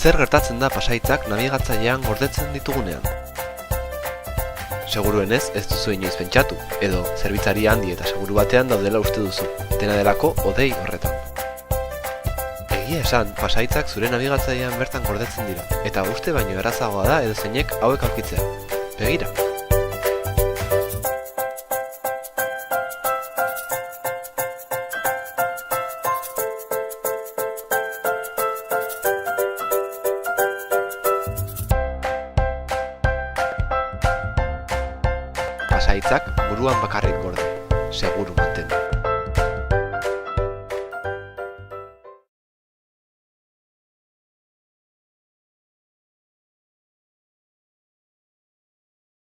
Zer gertatzen da pasaitzak nabigatzailean gordetzen ditugunean? Seguruenez ez duzu inoiz pentsatu, edo zerbitzari handi eta seguru batean daudela uste duzu, dena delako hodei horretan. Egia esan, pasaitzak zure nabigatzailean bertan gordetzen dira, eta uste baino errazagoa da edozeinek hauek aurkitzea. Begira! Pasaitzak buruan bakarrik gorde, seguru.